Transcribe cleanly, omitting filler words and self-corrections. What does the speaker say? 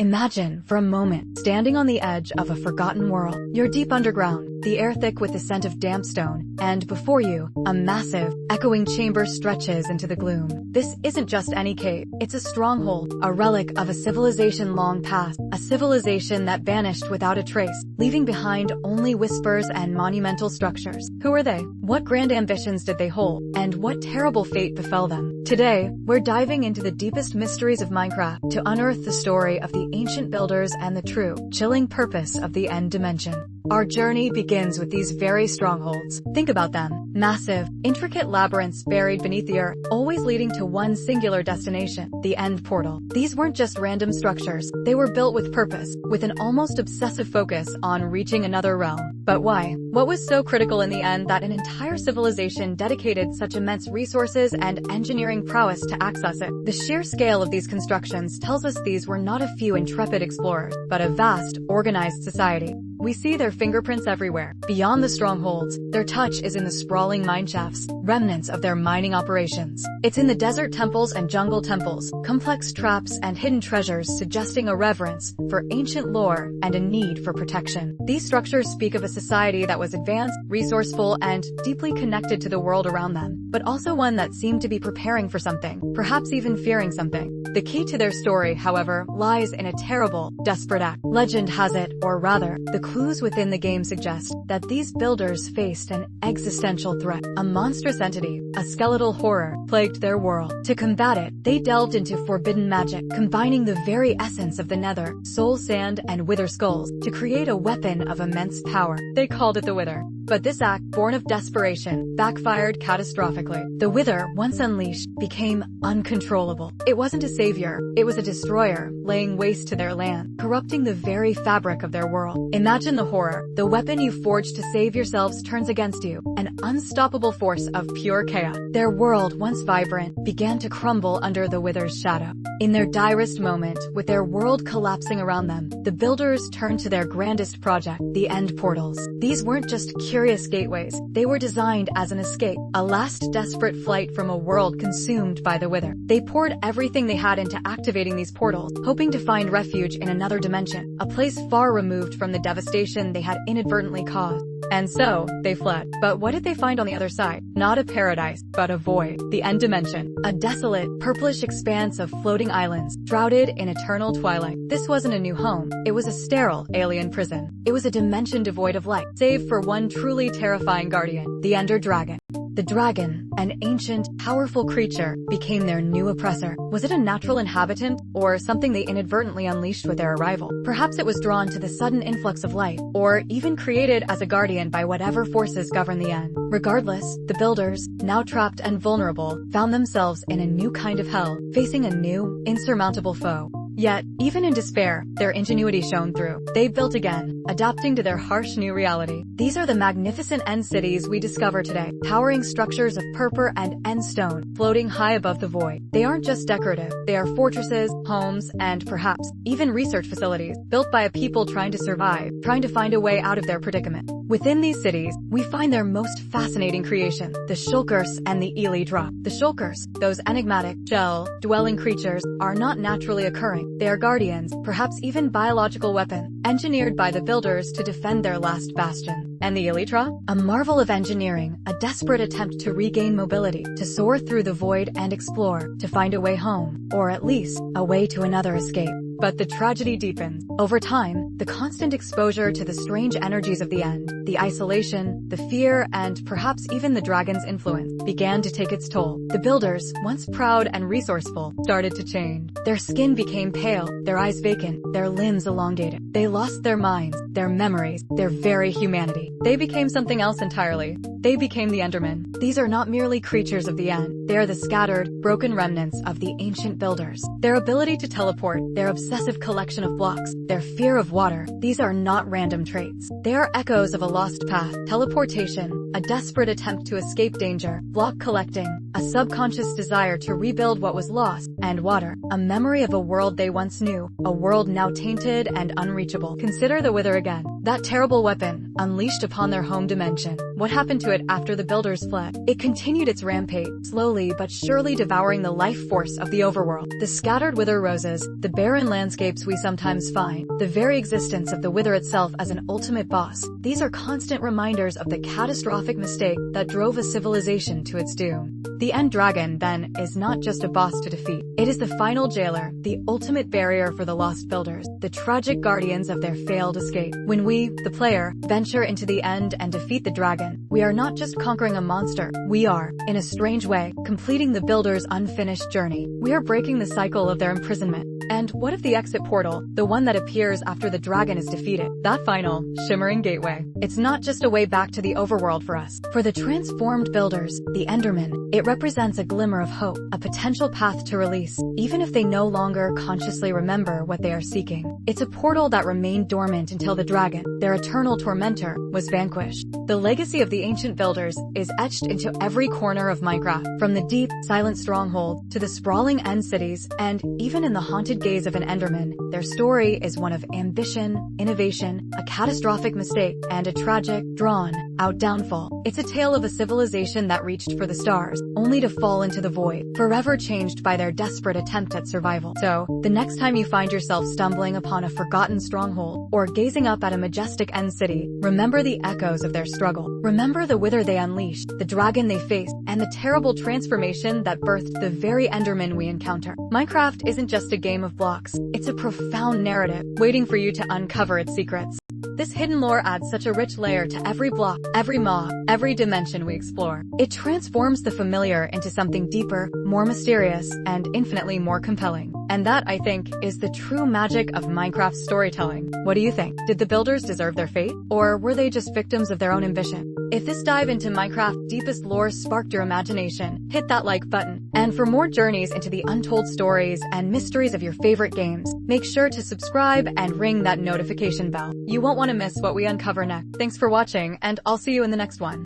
Imagine, for a moment, standing on the edge of a forgotten world. You're deep underground, the air thick with the scent of damp stone, and before you, a massive, echoing chamber stretches into the gloom. This isn't just any cave, it's a stronghold, a relic of a civilization long past, a civilization that vanished without a trace, leaving behind only whispers and monumental structures. Who are they? What grand ambitions did they hold? And what terrible fate befell them? Today, we're diving into the deepest mysteries of Minecraft to unearth the story of the ancient builders and the true, chilling purpose of the end dimension. Our journey begins with these very strongholds. Think about them. Massive, intricate labyrinths buried beneath the earth, always leading to one singular destination, the end portal. These weren't just random structures. They were built with purpose, with an almost obsessive focus on reaching another realm. But why? What was so critical in the end that an entire civilization dedicated such immense resources and engineering prowess to access it? The sheer scale of these constructions tells us these were not a few intrepid explorers, but a vast, organized society. We see their fingerprints everywhere. Beyond the strongholds, their touch is in the sprawling mineshafts, remnants of their mining operations. It's in the desert temples and jungle temples, complex traps and hidden treasures suggesting a reverence for ancient lore and a need for protection. These structures speak of a society that was advanced, resourceful, and deeply connected to the world around them, but also one that seemed to be preparing for something, perhaps even fearing something. The key to their story, however, lies in a terrible, desperate act. Legend has it, or rather, the clues within the game suggest that these builders faced an existential threat. A monstrous entity, a skeletal horror, plagued their world. To combat it, they delved into forbidden magic, combining the very essence of the nether, soul sand and wither skulls, to create a weapon of immense power. They called it the Wither. But this act, born of desperation, backfired catastrophically. The Wither, once unleashed, became uncontrollable. It wasn't a savior, it was a destroyer, laying waste to their land, corrupting the very fabric of their world. Imagine the horror. The weapon you forged to save yourselves turns against you, an unstoppable force of pure chaos. Their world, once vibrant, began to crumble under the Wither's shadow. In their direst moment, with their world collapsing around them, the builders turned to their grandest project, the end portals. These weren't just curious gateways, they were designed as an escape, a last desperate flight from a world consumed by the Wither. They poured everything they had into activating these portals, hoping to find refuge in another dimension, a place far removed from the devastation they had inadvertently caused. And so, they fled. But what did they find on the other side? Not a paradise, but a void. The end dimension. A desolate, purplish expanse of floating islands, shrouded in eternal twilight. This wasn't a new home. It was a sterile, alien prison. It was a dimension devoid of light, save for one truly terrifying guardian, the Ender Dragon. The dragon, an ancient, powerful creature, became their new oppressor. Was it a natural inhabitant, or something they inadvertently unleashed with their arrival? Perhaps it was drawn to the sudden influx of light, or even created as a guardian by whatever forces govern the end. Regardless, the builders, now trapped and vulnerable, found themselves in a new kind of hell, facing a new, insurmountable foe. Yet, even in despair, their ingenuity shone through. They built again, adapting to their harsh new reality. These are the magnificent end cities we discover today, towering structures of purple and end stone, floating high above the void. They aren't just decorative, they are fortresses, homes, and perhaps, even research facilities, built by a people trying to survive, trying to find a way out of their predicament. Within these cities, we find their most fascinating creation, the Shulkers and the Elytra. The Shulkers, those enigmatic, shell-dwelling creatures, are not naturally occurring. They are guardians, perhaps even biological weapons, engineered by the builders to defend their last bastion. And the Elytra? A marvel of engineering, a desperate attempt to regain mobility, to soar through the void and explore, to find a way home, or at least, a way to another escape. But the tragedy deepens. Over time, the constant exposure to the strange energies of the end, the isolation, the fear, and perhaps even the dragon's influence, began to take its toll. The builders, once proud and resourceful, started to change. Their skin became pale, their eyes vacant, their limbs elongated. They lost their minds, their memories, their very humanity. They became something else entirely. They became the Endermen. These are not merely creatures of the end. They are the scattered, broken remnants of the ancient builders. Their ability to teleport, their obsessive collection of blocks, their fear of water, these are not random traits. They are echoes of a lost path. Teleportation, a desperate attempt to escape danger. Block collecting, a subconscious desire to rebuild what was lost. And water, a memory of a world they once knew, a world now tainted and unreachable. Consider the Wither again. That terrible weapon, unleashed upon their home dimension. What happened to it after the builders fled? It continued its rampage, slowly but surely devouring the life force of the overworld. The scattered wither roses, the barren landscapes we sometimes find, the very existence of the wither itself as an ultimate boss. These are constant reminders of the catastrophic mistake that drove a civilization to its doom. The End Dragon, then, is not just a boss to defeat. It is the final jailer, the ultimate barrier for the lost builders, the tragic guardians of their failed escape. When we, the player, venture into the End and defeat the dragon, we are not just conquering a monster. We are, in a strange way, completing the builders' unfinished journey. We are breaking the cycle of their imprisonment. And what if the exit portal, the one that appears after the dragon is defeated, that final, shimmering gateway? It's not just a way back to the overworld for us. For the transformed builders, the Endermen, it represents a glimmer of hope, a potential path to release, even if they no longer consciously remember what they are seeking. It's a portal that remained dormant until the dragon, their eternal tormentor, was vanquished. The legacy of the ancient builders is etched into every corner of Minecraft, from the deep, silent stronghold to the sprawling end cities, and even in the haunted gaze of an Enderman, their story is one of ambition, innovation, a catastrophic mistake, and a tragic, drawn-out downfall. It's a tale of a civilization that reached for the stars, only to fall into the void, forever changed by their desperate attempt at survival. So, the next time you find yourself stumbling upon a forgotten stronghold, or gazing up at a majestic end city, remember the echoes of their struggle. Remember the wither they unleashed, the dragon they faced, and the terrible transformation that birthed the very Enderman we encounter. Minecraft isn't just a game of blocks. It's a profound narrative, waiting for you to uncover its secrets. This hidden lore adds such a rich layer to every block, every mob, every dimension we explore. It transforms the familiar into something deeper, more mysterious, and infinitely more compelling. And that, I think, is the true magic of Minecraft storytelling. What do you think? Did the builders deserve their fate? Or were they just victims of their own ambition? If this dive into Minecraft's deepest lore sparked your imagination, hit that like button. And for more journeys into the untold stories and mysteries of your favorite games, make sure to subscribe and ring that notification bell. You won't want to miss what we uncover next. Thanks for watching, and I'll see you in the next one.